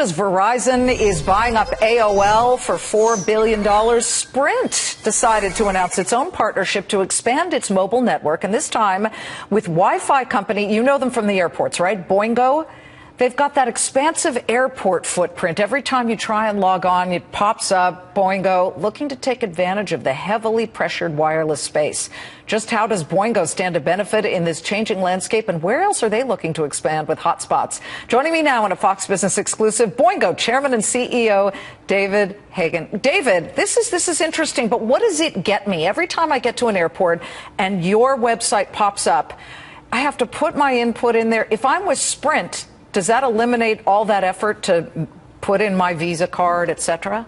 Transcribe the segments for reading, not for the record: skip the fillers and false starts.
As Verizon is buying up AOL for $4 billion, Sprint decided to announce its own partnership to expand its mobile network, and this time with Wi-Fi company, you know them from the airports, right? Boingo. They've got that expansive airport footprint. Every time you try and log on, it pops up, Boingo, looking to take advantage of the heavily pressured wireless space. Just how does Boingo stand to benefit in this changing landscape, and where else are they looking to expand with hotspots? Joining me now in a Fox Business exclusive, Boingo Chairman and CEO David Hagan. David, this is interesting, but what does it get me? Every time I get to an airport and your website pops up, I have to put my input in there. If I'm with Sprint, does that eliminate all that effort to put in my Visa card, et cetera?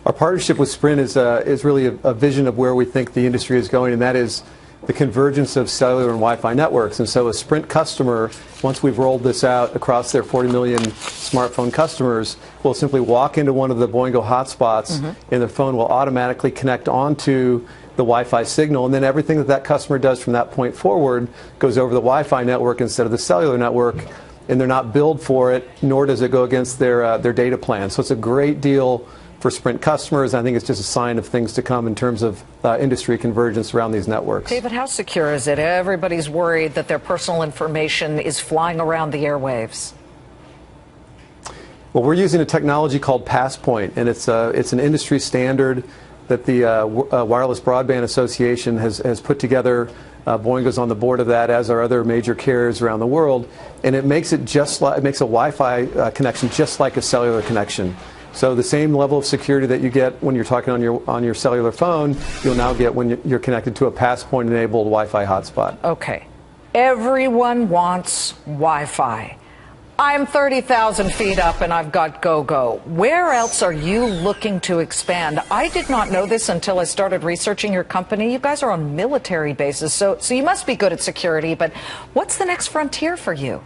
Our partnership with Sprint is really a vision of where we think the industry is going, and that is the convergence of cellular and Wi-Fi networks. And so a Sprint customer, once we've rolled this out across their 40 million smartphone customers, will simply walk into one of the Boingo hotspots, and their phone will automatically connect onto the Wi-Fi signal, and then everything that customer does from that point forward goes over the Wi-Fi network instead of the cellular network, and they're not billed for it, nor does it go against their data plan. So it's a great deal for Sprint customers. I think it's just a sign of things to come in terms of industry convergence around these networks. David, how secure is it? Everybody's worried that their personal information is flying around the airwaves. Well, we're using a technology called Passpoint, and it's an industry standard that the Wireless Broadband Association has put together. Boingo's on the board of that, as are other major carriers around the world, and it makes it makes a Wi-Fi connection just like a cellular connection. So the same level of security that you get when you're talking on your cellular phone, you'll now get when you're connected to a Passpoint-enabled Wi-Fi hotspot. Okay, everyone wants Wi-Fi. I'm 30,000 feet up and I've got go-go. Where else are you looking to expand? I did not know this until I started researching your company. You guys are on military bases, so you must be good at security, but what's the next frontier for you?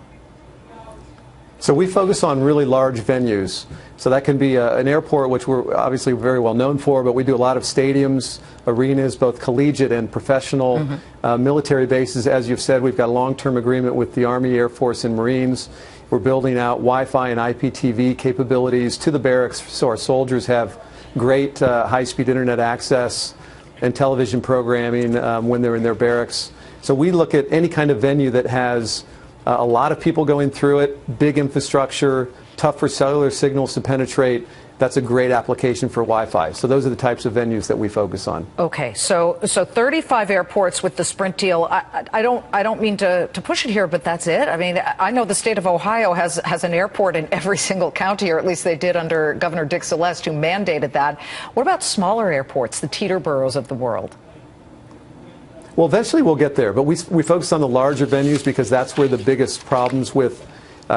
So we focus on really large venues. So that can be an airport, which we're obviously very well known for, but we do a lot of stadiums, arenas, both collegiate and professional, military bases. As you've said, we've got a long-term agreement with the Army, Air Force, and Marines. We're building out Wi-Fi and IPTV capabilities to the barracks, so our soldiers have great high-speed internet access and television programming when they're in their barracks. So we look at any kind of venue that has a lot of people going through it, big infrastructure, tough for cellular signals to penetrate. That's a great application for Wi-Fi. So those are the types of venues that we focus on. Okay, so 35 airports with the Sprint deal. I don't mean to push it here, but that's it. I mean, I know the state of Ohio has an airport in every single county, or at least they did under Governor Dick Celeste, who mandated that. What about smaller airports, the Teterboroughs of the world? Well, eventually we'll get there, but we focus on the larger venues because that's where the biggest problems with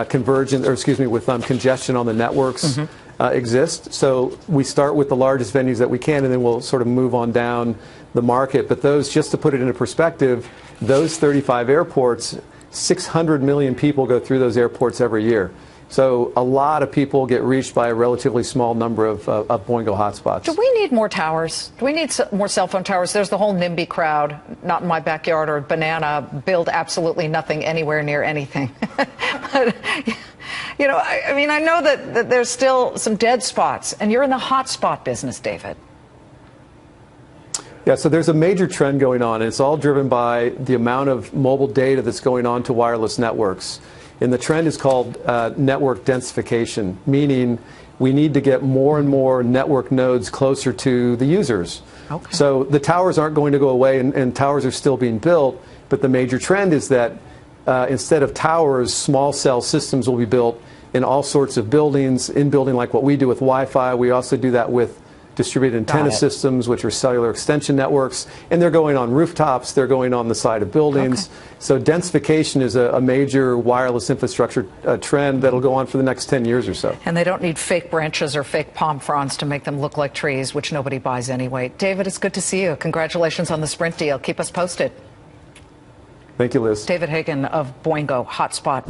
congestion on the networks exist. So we start with the largest venues that we can, and then we'll sort of move on down the market. But those, just to put it into perspective, those 35 airports, 600 million people go through those airports every year. So a lot of people get reached by a relatively small number of Boingo hotspots. Do we need more towers? Do we need more cell phone towers? There's the whole NIMBY crowd, not in my backyard, or banana, build absolutely nothing anywhere near anything. But, you know, I mean, I know that there's still some dead spots, and you're in the hotspot business, David. Yeah, so there's a major trend going on, and it's all driven by the amount of mobile data that's going on to wireless networks. And the trend is called network densification, meaning we need to get more and more network nodes closer to the users. Okay. So the towers aren't going to go away, and towers are still being built, but the major trend is that instead of towers, small cell systems will be built in all sorts of buildings, in-building like what we do with Wi-Fi. We also do that with distributed antenna systems, which are cellular extension networks, and they're going on rooftops, they're going on the side of buildings. Okay. So densification is a major wireless infrastructure trend that'll go on for the next 10 years or so. And they don't need fake branches or fake palm fronds to make them look like trees, which nobody buys anyway. David, it's good to see you. Congratulations on the Sprint deal. Keep us posted. Thank you, Liz. David Hagan of Boingo Hotspot.